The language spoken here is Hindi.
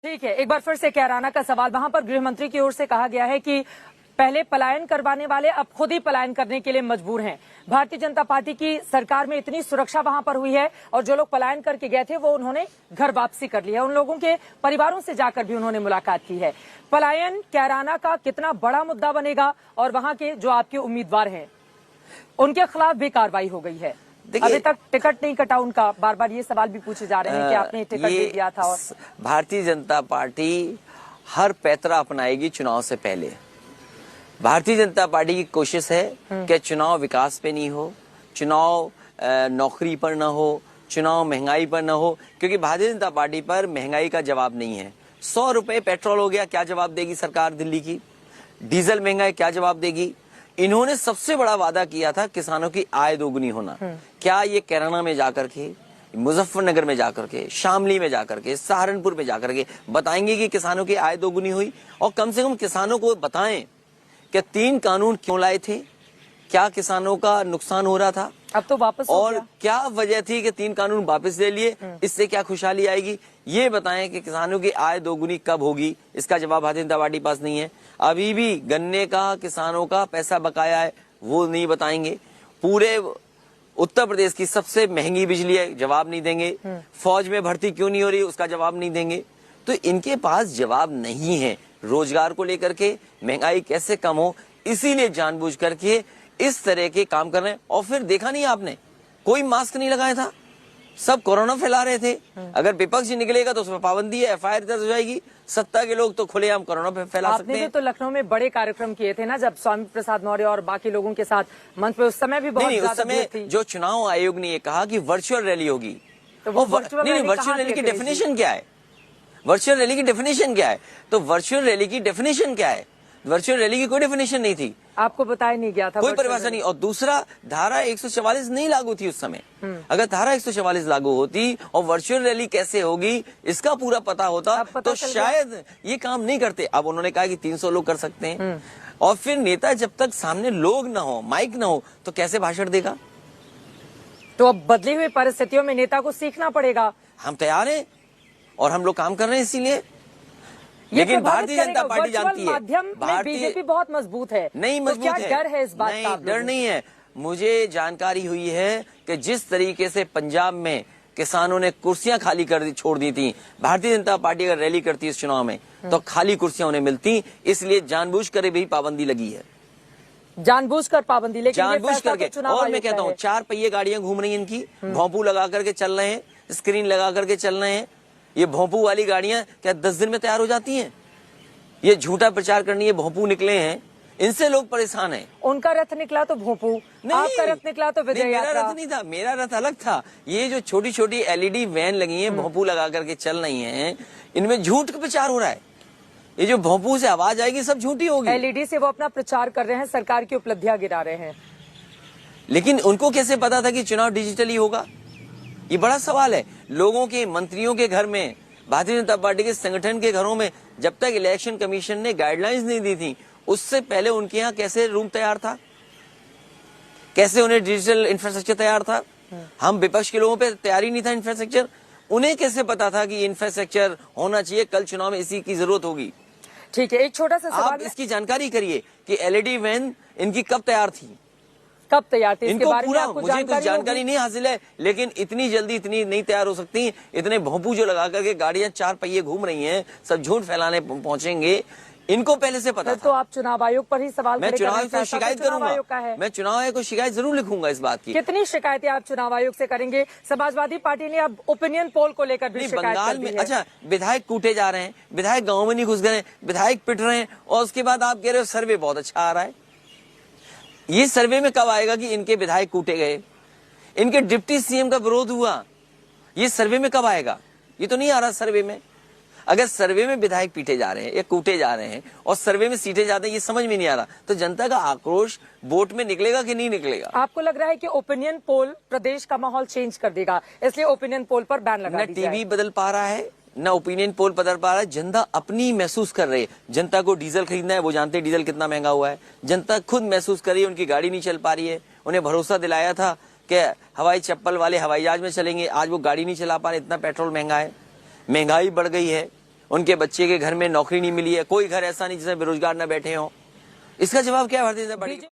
ठीक है, एक बार फिर से कैराना का सवाल। वहां पर गृह मंत्री की ओर से कहा गया है कि पहले पलायन करवाने वाले अब खुद ही पलायन करने के लिए मजबूर हैं। भारतीय जनता पार्टी की सरकार में इतनी सुरक्षा वहां पर हुई है और जो लोग पलायन करके गए थे वो उन्होंने घर वापसी कर लिया है। उन लोगों के परिवारों से जाकर भी उन्होंने मुलाकात की है। पलायन कैराना का कितना बड़ा मुद्दा बनेगा और वहां के जो आपके उम्मीदवार हैं उनके खिलाफ भी कार्रवाई हो गई है। अभी तक टिकट नहीं कटा उनका, बार बार ये सवाल भी पूछे जा रहे हैं कि आपने टिकट दे दिया था। और भारतीय जनता पार्टी हर पैतरा अपनाएगी चुनाव से पहले। भारतीय जनता पार्टी की कोशिश है कि चुनाव विकास पे नहीं हो, चुनाव नौकरी पर न हो, चुनाव महंगाई पर न हो, क्योंकि भारतीय जनता पार्टी पर महंगाई का जवाब नहीं है। 100 रुपए पेट्रोल हो गया, क्या जवाब देगी सरकार दिल्ली की? डीजल महंगा है, क्या जवाब देगी? इन्होंने सबसे बड़ा वादा किया था किसानों की आय दोगुनी होना। क्या ये कैराना में जाकर के, मुजफ्फरनगर में जाकर के, शामली में जाकर के, सहारनपुर में जाकर के बताएंगे कि किसानों की आय दोगुनी हुई? और कम से कम किसानों को बताएं कि 3 कानून क्यों लाए थे, क्या किसानों का नुकसान हो रहा था, अब तो वापस हो और गया। क्या वजह थी कि 3 कानून वापस ले लिए, इससे क्या खुशहाली आएगी? ये बताएं कि किसानों की आय दोगुनी कब होगी। इसका जवाब भारतीय जनता पार्टी पास नहीं है। अभी भी गन्ने का किसानों का पैसा बकाया है, वो नहीं बताएंगे। पूरे उत्तर प्रदेश की सबसे महंगी बिजली है, जवाब नहीं देंगे। फौज में भर्ती क्यों नहीं हो रही, उसका जवाब नहीं देंगे। तो इनके पास जवाब नहीं है। रोजगार को लेकर के, महंगाई कैसे कम हो, इसीलिए जानबूझ करके इस तरह के काम कर रहे हैं। और फिर देखा नहीं आपने, कोई मास्क नहीं लगाया था, सब कोरोना फैला रहे थे। अगर विपक्ष निकलेगा तो उसमें पाबंदी है, FIR दर्ज हो जाएगी। सत्ता के लोग तो खुलेआम कोरोना फैला सकते हैं। आपने तो लखनऊ में बड़े कार्यक्रम किए थे ना, जब स्वामी प्रसाद मौर्य और बाकी लोगों के साथ मंच पे, उस समय भी बहुत उस समय जो चुनाव आयोग ने ये कहा कि वर्चुअल रैली होगी, तो वर्चुअल रैली की डेफिनेशन क्या है? वर्चुअल रैली की डेफिनेशन क्या है? तो वर्चुअल रैली की डेफिनेशन क्या है? वर्चुअल रैली की कोई डेफिनेशन नहीं थी, आपको बताया नहीं गया था, कोई परिभाषा नहीं। और दूसरा, धारा 144 नहीं लागू थी उस समय। अगर धारा 144 लागू होती और वर्चुअल रैली कैसे होगी इसका पूरा पता होता तो शायद ये काम नहीं करते। अब उन्होंने कहा कि 300 लोग कर सकते हैं, और फिर नेता जब तक सामने लोग ना हो, माइक ना हो, तो कैसे भाषण देगा? तो अब बदली हुई परिस्थितियों में नेता को सीखना पड़ेगा। हम तैयार हैं और हम लोग काम कर रहे हैं इसीलिए। लेकिन भारतीय जनता पार्टी जानती है बीजेपी बहुत मजबूत है, नहीं मजबूत है। डर है इस बात का? डर नहीं है। मुझे जानकारी हुई है कि जिस तरीके से पंजाब में किसानों ने कुर्सियां खाली कर दी, छोड़ दी थी, भारतीय जनता पार्टी अगर रैली करती इस चुनाव में तो खाली कुर्सियां उन्हें मिलती। इसलिए जानबूझ कर भी पाबंदी लगी है, जानबूझकर पाबंदी, लेकिन जानबूझ करके। और मैं कहता हूँ 4 पहिए गाड़ियां घूम रही हैं इनकी, भोंपू लगा करके चल रहे हैं, स्क्रीन लगा करके चल रहे हैं। ये भोंपू वाली गाड़ियां क्या 10 दिन में तैयार हो जाती हैं? ये झूठा प्रचार करनी है, भोंपू निकले हैं, इनसे लोग परेशान हैं। उनका रथ निकला तो भोंपू, आपका रथ निकला तो विजय यात्रा। मेरा रथ नहीं था, मेरा रथ अलग था। ये जो छोटी छोटी LED वैन लगी हैं, भोंपू लगा करके चल रही हैं, इनमें झूठ का प्रचार हो रहा है। ये जो भोंपू से आवाज आएगी सब झूठी होगी। LED से वो अपना प्रचार कर रहे हैं, सरकार की उपलब्धियां गिरा रहे हैं। लेकिन उनको कैसे पता था कि चुनाव डिजिटली होगा? ये बड़ा सवाल है। लोगों के, मंत्रियों के घर में, भारतीय जनता पार्टी के संगठन के घरों में जब तक इलेक्शन कमीशन ने गाइडलाइंस नहीं दी थी, उससे पहले उनके यहाँ कैसे रूम तैयार था, कैसे उन्हें डिजिटल इंफ्रास्ट्रक्चर तैयार था? हम विपक्ष के लोगों पे तैयारी नहीं था इंफ्रास्ट्रक्चर। उन्हें कैसे पता था कि इंफ्रास्ट्रक्चर होना चाहिए, कल चुनाव में इसी की जरूरत होगी? ठीक है, एक छोटा सा सवाल, आप इसकी जानकारी करिए कि LED वैन इनकी कब तैयार थी, कब तैयार थी? इनको पूरा मुझे कुछ जानकारी नहीं हासिल है, लेकिन इतनी जल्दी इतनी नहीं तैयार हो सकती। इतने भोंपू जो लगा करके गाड़ियां 4 पहिए घूम रही हैं, सब झूठ फैलाने पहुंचेंगे, इनको पहले से पता था। तो आप चुनाव आयोग पर ही सवाल मैं चुनाव आयोग को शिकायत करूंगा, मैं चुनाव आयोग को शिकायत जरूर लिखूंगा इस बात की। कितनी शिकायतें आप चुनाव आयोग से करेंगे? समाजवादी पार्टी ने अब ओपिनियन पोल को लेकर भी शिकायत बंगाल में, अच्छा, विधायक कूटे जा रहे हैं, विधायक गाँव में नहीं घुस गए, विधायक पिट रहे हैं, और उसके बाद आप कह रहे हो सर्वे बहुत अच्छा आ रहा है। ये सर्वे में कब आएगा कि इनके विधायक कूटे गए, इनके डिप्टी CM का विरोध हुआ? ये सर्वे में कब आएगा? ये तो नहीं आ रहा सर्वे में। अगर सर्वे में विधायक पीटे जा रहे हैं या कूटे जा रहे हैं और सर्वे में सीटे जाते हैं, ये समझ में नहीं आ रहा, तो जनता का आक्रोश वोट में निकलेगा कि नहीं निकलेगा? आपको लग रहा है कि ओपिनियन पोल प्रदेश का माहौल चेंज कर देगा, इसलिए ओपिनियन पोल पर बैन लगा दिया जाए? टीवी बदल पा रहा है, न ओपिनियन पोल बदल पा रहा है। जनता अपनी महसूस कर रही है। जनता को डीजल खरीदना है, वो जानते हैं डीजल कितना महंगा हुआ है। जनता खुद महसूस कर रही है, उनकी गाड़ी नहीं चल पा रही है। उन्हें भरोसा दिलाया था कि हवाई चप्पल वाले हवाई जहाज में चलेंगे, आज वो गाड़ी नहीं चला पा रहे, इतना पेट्रोल महंगा है, महंगाई बढ़ गई है। उनके बच्चे के घर में नौकरी नहीं मिली है, कोई घर ऐसा नहीं जिसमें बेरोजगार न बैठे हों। इसका जवाब क्या है भारतीय जनता पार्टी?